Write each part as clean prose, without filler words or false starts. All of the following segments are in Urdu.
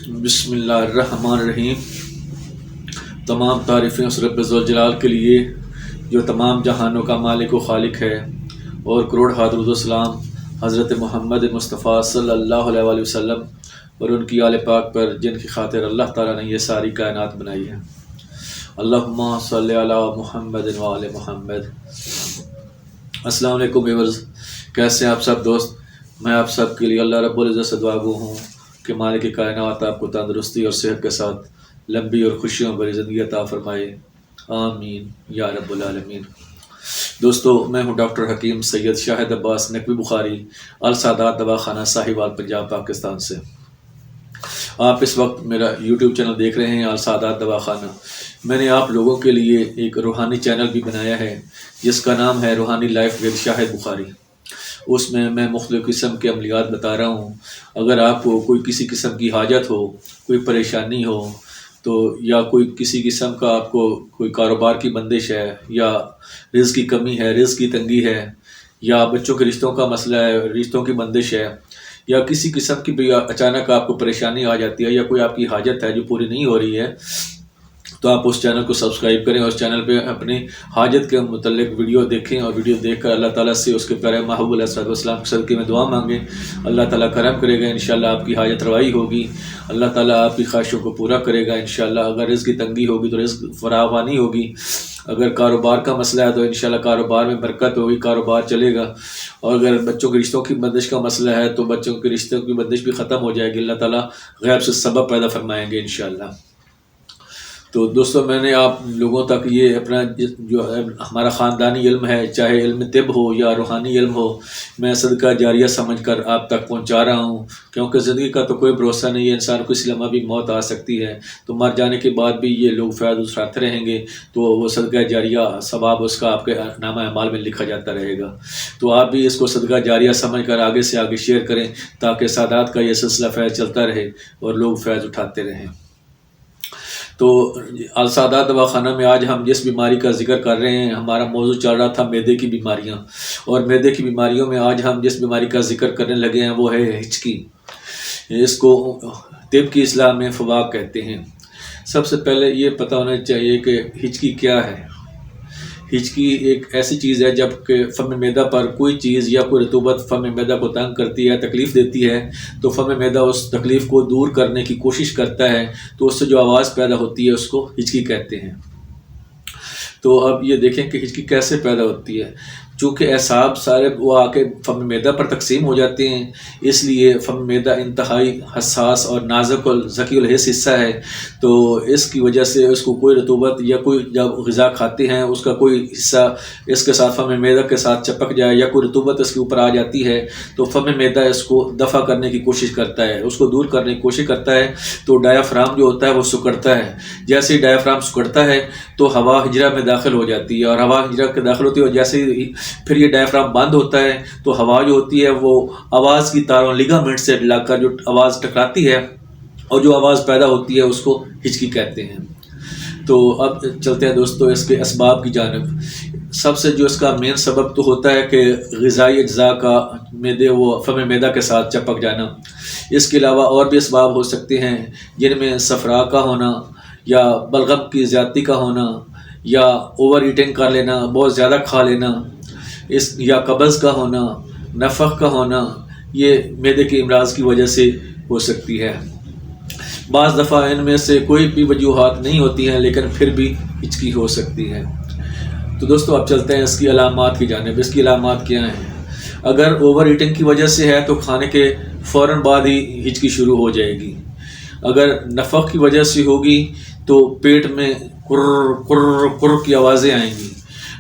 بسم اللہ الرحمن الرحیم۔ تمام تعریفیں اس رب ذوالجلال کے لیے جو تمام جہانوں کا مالک و خالق ہے، اور کروڑ درود و سلام حضرت محمد مصطفیٰ صلی اللہ علیہ وآلہ وسلم اور ان کی آل پاک پر، جن کی خاطر اللہ تعالیٰ نے یہ ساری کائنات بنائی ہے۔ اللہم صلی علی محمد وآل محمد۔ السلام علیکم ویورز، کیسے ہیں آپ سب دوست؟ میں آپ سب کے لیے اللہ رب العزت سے دعا گو ہوں کہ مالک کائنات آپ کو تندرستی اور صحت کے ساتھ لمبی اور خوشیوں بھری زندگی عطا فرمائے، آمین یا رب العالمین۔ دوستو، میں ہوں ڈاکٹر حکیم سید شاہد عباس نقوی بخاری، السادات دواخانہ ساہیوال، پنجاب، پاکستان سے۔ آپ اس وقت میرا یوٹیوب چینل دیکھ رہے ہیں، السادات دواخانہ۔ میں نے آپ لوگوں کے لیے ایک روحانی چینل بھی بنایا ہے جس کا نام ہے روحانی لائف ود شاہد بخاری۔ اس میں مختلف قسم کے عملیات بتا رہا ہوں۔ اگر آپ کو کوئی کسی قسم کی حاجت ہو، کوئی پریشانی ہو، تو یا کوئی کسی قسم کا آپ کو کوئی کاروبار کی بندش ہے، یا رزق کی کمی ہے، رزق کی تنگی ہے، یا بچوں کے رشتوں کا مسئلہ ہے، رشتوں کی بندش ہے، یا کسی قسم کی بھی اچانک آپ کو پریشانی آ جاتی ہے، یا کوئی آپ کی حاجت ہے جو پوری نہیں ہو رہی ہے، تو آپ اس چینل کو سبسکرائب کریں اور اس چینل پہ اپنی حاجت کے متعلق ویڈیو دیکھیں، اور ویڈیو دیکھ کر اللہ تعالیٰ سے اس کے پیارے محبوب علیہ السلام کے صدقے میں دعا مانگیں۔ اللہ تعالیٰ کرم کرے گا، انشاءاللہ آپ کی حاجت روائی ہوگی، اللہ تعالیٰ آپ کی خواہشوں کو پورا کرے گا انشاءاللہ۔ اگر رزق کی تنگی ہوگی تو رزق فراوانی ہوگی، اگر کاروبار کا مسئلہ ہے تو انشاءاللہ کاروبار میں برکت ہوگی، کاروبار چلے گا، اور اگر بچوں کے رشتوں کی بندش کا مسئلہ ہے تو بچوں کے رشتوں کی بندش بھی ختم ہو جائے گی، اللہ تعالیٰ غیب سے سبب پیدا فرمائیں گے انشاءاللہ۔ تو دوستو، میں نے آپ لوگوں تک یہ اپنا جو ہے ہمارا خاندانی علم ہے، چاہے علم طب ہو یا روحانی علم ہو، میں صدقہ جاریہ سمجھ کر آپ تک پہنچا رہا ہوں، کیونکہ زندگی کا تو کوئی بھروسہ نہیں ہے، انسان کو اس لمحہ بھی موت آ سکتی ہے، تو مر جانے کے بعد بھی یہ لوگ فیض اٹھاتے رہیں گے، تو وہ صدقہ جاریہ ثواب اس کا آپ کے نامہ اعمال میں لکھا جاتا رہے گا۔ تو آپ بھی اس کو صدقہ جاریہ سمجھ کر آگے سے آگے شیئر کریں، تاکہ سادات کا یہ سلسلہ فیض چلتا رہے اور لوگ فیض اٹھاتے رہیں۔ تو السادات دواخانہ میں آج ہم جس بیماری کا ذکر کر رہے ہیں، ہمارا موضوع چل رہا تھا معدے کی بیماریاں، اور معدے کی بیماریوں میں آج ہم جس بیماری کا ذکر کرنے لگے ہیں وہ ہے ہچکی۔ اس کو طب کی اصطلاح میں فواق کہتے ہیں۔ سب سے پہلے یہ پتہ ہونا چاہیے کہ ہچکی کیا ہے۔ ہچکی ایک ایسی چیز ہے جب کہ فم معدہ پر کوئی چیز یا کوئی رطوبت فم معدہ کو تنگ کرتی ہے، تکلیف دیتی ہے، تو فم معدہ اس تکلیف کو دور کرنے کی کوشش کرتا ہے، تو اس سے جو آواز پیدا ہوتی ہے اس کو ہچکی کہتے ہیں۔ تو اب یہ دیکھیں کہ ہچکی کیسے پیدا ہوتی ہے۔ چونکہ اعصاب سارے وہ آ کے فم معدہ پر تقسیم ہو جاتے ہیں، اس لیے فم معدہ انتہائی حساس اور نازک اور ذکی الحس حصہ ہے، تو اس کی وجہ سے اس کو کوئی رطوبت یا کوئی جب غذا کھاتے ہیں اس کا کوئی حصہ اس کے ساتھ فم معدہ کے ساتھ چپک جائے، یا کوئی رطوبت اس کے اوپر آ جاتی ہے، تو فم معدہ اس کو دفع کرنے کی کوشش کرتا ہے، اس کو دور کرنے کی کوشش کرتا ہے، تو ڈایافرام جو ہوتا ہے وہ سکڑتا ہے۔ جیسے ہی ڈایافرام سکڑتا ہے تو ہوا حجرہ میں داخل ہو جاتی ہے، اور ہوا حجرہ کے داخل ہوتی ہے، اور جیسے ہی پھر یہ ڈایافرام بند ہوتا ہے تو ہوا جو ہوتی ہے وہ آواز کی تاروں لیگامنٹ سے لگ کر جو آواز ٹکراتی ہے، اور جو آواز پیدا ہوتی ہے اس کو ہچکی کہتے ہیں۔ تو اب چلتے ہیں دوستو اس کے اسباب کی جانب۔ سب سے جو اس کا مین سبب تو ہوتا ہے کہ غذائی اجزاء کا فم معدہ کے ساتھ چپک جانا۔ اس کے علاوہ اور بھی اسباب ہو سکتے ہیں، جن میں صفرا کا ہونا، یا بلغم کی زیادتی کا ہونا، یا اوور ایٹنگ کر لینا، بہت زیادہ کھا لینا، یا قبض کا ہونا، نفخ کا ہونا، یہ معدے کے امراض کی وجہ سے ہو سکتی ہے۔ بعض دفعہ ان میں سے کوئی بھی وجوہات نہیں ہوتی ہیں، لیکن پھر بھی ہچکی ہو سکتی ہے۔ تو دوستو اب چلتے ہیں اس کی علامات کی جانب۔ اس کی علامات کیا ہیں؟ اگر اوور ایٹنگ کی وجہ سے ہے تو کھانے کے فوراً بعد ہی ہچکی شروع ہو جائے گی۔ اگر نفخ کی وجہ سے ہوگی تو پیٹ میں کر کر کر کی آوازیں آئیں گی،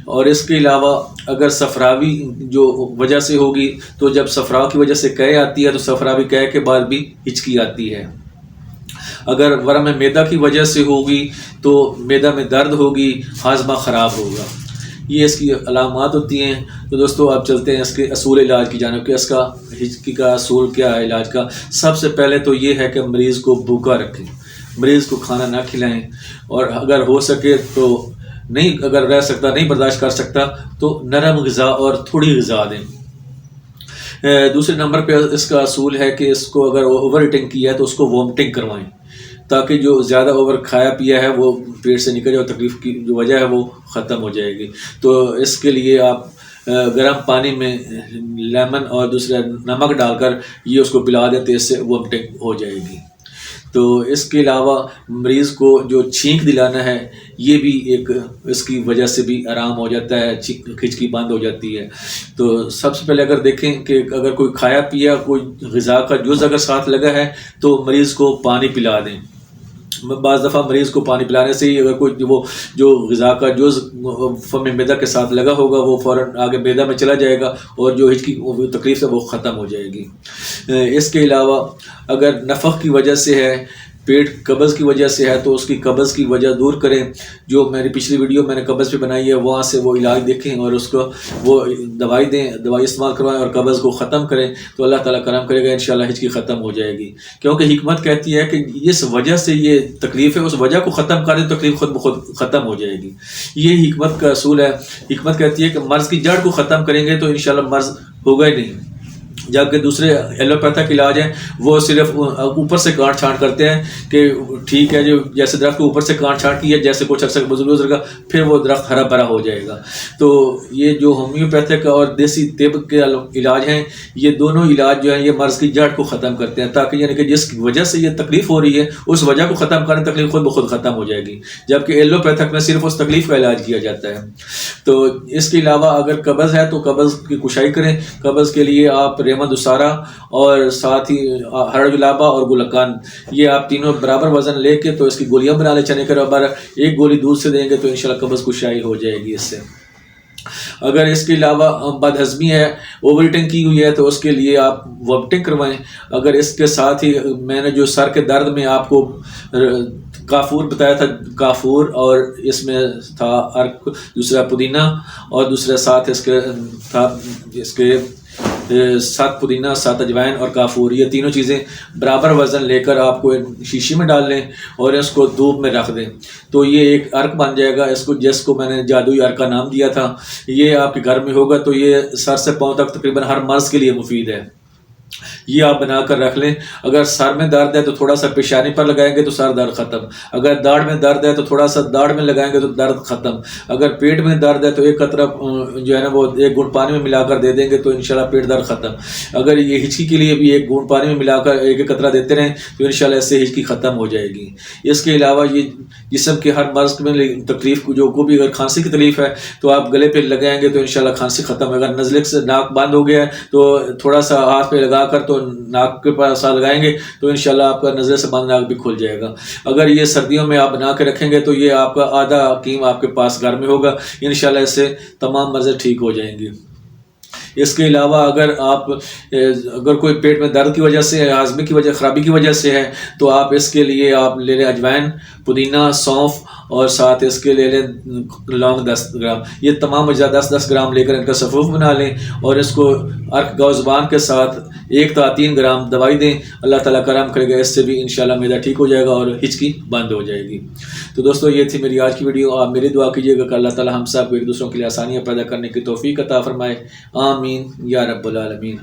اور اس کے علاوہ اگر صفراوی جو وجہ سے ہوگی تو جب صفرا کی وجہ سے قے آتی ہے تو صفراوی قے کے بعد بھی ہچکی آتی ہے۔ اگر ورم معدہ کی وجہ سے ہوگی تو معدہ میں درد ہوگی، ہاضمہ خراب ہوگا۔ یہ اس کی علامات ہوتی ہیں۔ تو دوستو اب چلتے ہیں اس کے اصول علاج کی جانب کہ اس کا ہچکی کا اصول کیا ہے علاج کا۔ سب سے پہلے تو یہ ہے کہ مریض کو بھوکا رکھیں، مریض کو کھانا نہ کھلائیں، اور اگر ہو سکے تو اگر رہ سکتا نہیں برداشت کر سکتا تو نرم غذا اور تھوڑی غذا دیں۔ دوسرے نمبر پہ اس کا اصول ہے کہ اس کو اگر اوور ایٹنگ کیا ہے تو اس کو وامٹنگ کروائیں، تاکہ جو زیادہ اوور کھایا پیا ہے وہ پیٹ سے نکل جائے اور تکلیف کی جو وجہ ہے وہ ختم ہو جائے گی۔ تو اس کے لیے آپ گرم پانی میں لیمن اور دوسرا نمک ڈال کر یہ اس کو پلا دیں تو اس سے وامٹنگ ہو جائے گی۔ تو اس کے علاوہ مریض کو جو چھینک دلانا ہے یہ بھی ایک اس کی وجہ سے بھی آرام ہو جاتا ہے، کھچکی بند ہو جاتی ہے۔ تو سب سے پہلے اگر دیکھیں کہ اگر کوئی کھایا پیا کوئی غذا کا جز اگر ساتھ لگا ہے تو مریض کو پانی پلا دیں۔ بعض دفعہ مریض کو پانی پلانے سے ہی اگر کوئی وہ جو غذا کا جز فم معدہ کے ساتھ لگا ہوگا وہ فوراً آگے معدہ میں چلا جائے گا اور جو ہچکی تکلیف ہے وہ ختم ہو جائے گی۔ اس کے علاوہ اگر نفخ کی وجہ سے ہے، پیٹ قبض کی وجہ سے ہے تو اس کی قبض کی وجہ دور کریں۔ جو میری پچھلی ویڈیو میں نے قبض پہ بنائی ہے وہاں سے وہ علاج دیکھیں اور اس کو وہ دوائی دیں، دوائی استعمال کروائیں اور قبض کو ختم کریں تو اللہ تعالیٰ کرم کرے گا، انشاءاللہ ہچکی ختم ہو جائے گی۔ کیونکہ حکمت کہتی ہے کہ اس وجہ سے یہ تکلیف ہے، اس وجہ کو ختم کر دیں تو تکلیف خود بخود ختم ہو جائے گی۔ یہ حکمت کا اصول ہے۔ حکمت کہتی ہے کہ مرض کی جڑ کو ختم کریں گے تو انشاءاللہ مرض ہوگا ہی نہیں، جبکہ دوسرے ایلوپیتھک علاج ہیں وہ صرف اوپر سے کاٹ چھانٹ کرتے ہیں کہ ٹھیک ہے جو جیسے درخت کو اوپر سے کاٹ چھانٹ کیا جیسے کچھ عرصہ گزرے گا پھر وہ درخت ہرا بھرا ہو جائے گا۔ تو یہ جو ہومیوپیتھک اور دیسی طب کے علاج ہیں یہ دونوں علاج جو ہیں یہ مرض کی جڑ کو ختم کرتے ہیں، تاکہ یعنی کہ جس وجہ سے یہ تکلیف ہو رہی ہے اس وجہ کو ختم کریں تکلیف خود بخود ختم ہو جائے گی، جبکہ ایلوپیتھک میں صرف اس تکلیف کا علاج کیا جاتا ہے۔ تو اس کے علاوہ اگر قبض ہے تو قبض کی کشائی کریں۔ قبض کے لیے آپ ریمد اسارہ اور ساتھ ہی ہرڑ جلابہ اور گلقان یہ آپ تینوں برابر وزن لے کے تو اس کی گولیاں بنا لیں چنے کے برابر، ایک گولی دودھ سے دیں گے تو انشاءاللہ قبض کشائی ہو جائے گی اس سے۔ اگر اس کے علاوہ بد ہضمی ہے، اوور ایٹنگ کی ہوئی ہے تو اس کے لیے آپ وامٹنگ کروائیں۔ اگر اس کے ساتھ ہی میں نے جو سر کے درد میں آپ کو کافور بتایا تھا، کافور اور اس میں تھا ارک، دوسرا پودینہ اور دوسرا ساتھ اس کے تھا اس کے 7 پودینہ 7 اجوائن اور کافور، یہ تینوں چیزیں برابر وزن لے کر آپ کو شیشی میں ڈال لیں اور اس کو دھوپ میں رکھ دیں تو یہ ایک ارک بن جائے گا۔ اس کو جس کو میں نے جادوئی ارک کا نام دیا تھا یہ آپ کے گھر میں ہوگا تو یہ سر سے پاؤں تک تقریباً ہر مرض کے لیے مفید ہے، یہ آپ بنا کر رکھ لیں۔ اگر سر میں درد ہے تو تھوڑا سا پیشانی پر لگائیں گے تو سر درد ختم، اگر داڑھ میں درد ہے تو تھوڑا سا داڑھ میں لگائیں گے تو درد ختم، اگر پیٹ میں درد ہے تو ایک قطرہ جو ہے نا وہ 1 گھونٹ پانی میں ملا کر دے دیں گے تو انشاءاللہ پیٹ درد ختم، اگر یہ ہچکی کے لیے بھی 1 گھونٹ پانی میں ملا کر 1 قطرہ دیتے رہیں تو انشاءاللہ اس سے ہچکی ختم ہو جائے گی۔ اس کے علاوہ یہ جسم کے ہر مرض میں تکلیف کو بھی اگر کھانسی کی تکلیف ہے تو آپ گلے پہ لگائیں گے تو انشاءاللہ کھانسی ختم، اگر نزلے سے ناک بند ہو گیا ہے تو تھوڑا سا ہاتھ پہ لگا کر تو ناک کے پاس لگائیں گے تو انشاءاللہ آپ کا نزلے سے بند ناک بھی کھل جائے گا۔ اگر یہ سردیوں میں آپ بنا کے رکھیں گے تو یہ آپ کا آدھا حکیم آپ کے پاس گھر میں ہوگا، انشاءاللہ اس سے تمام مرض ٹھیک ہو جائیں گے۔ اس کے علاوہ اگر کوئی پیٹ میں درد کی وجہ سے ہے، ہاضمے کی وجہ خرابی کی وجہ سے ہے تو آپ اس کے لیے آپ لے لیں اجوائن، پودینہ، سونف اور ساتھ اس کے لے لیں لونگ 10 گرام، یہ تمام اجزاء 10-10 گرام لے کر ان کا سفوف بنا لیں اور اس کو ارک گاؤ زبان کے ساتھ 1 تا 3 گرام دوائی دیں، اللہ تعالیٰ کرم کرے گا اس سے بھی انشاءاللہ معدہ ٹھیک ہو جائے گا اور ہچکی بند ہو جائے گی۔ تو دوستو یہ تھی میری آج کی ویڈیو، آپ میری دعا کیجیے گا کہ اللہ تعالیٰ ہم سب کو ایک دوسروں کے لیے آسانیاں پیدا کرنے کی توفیق عطا فرمائے، آمین یا رب العالمین۔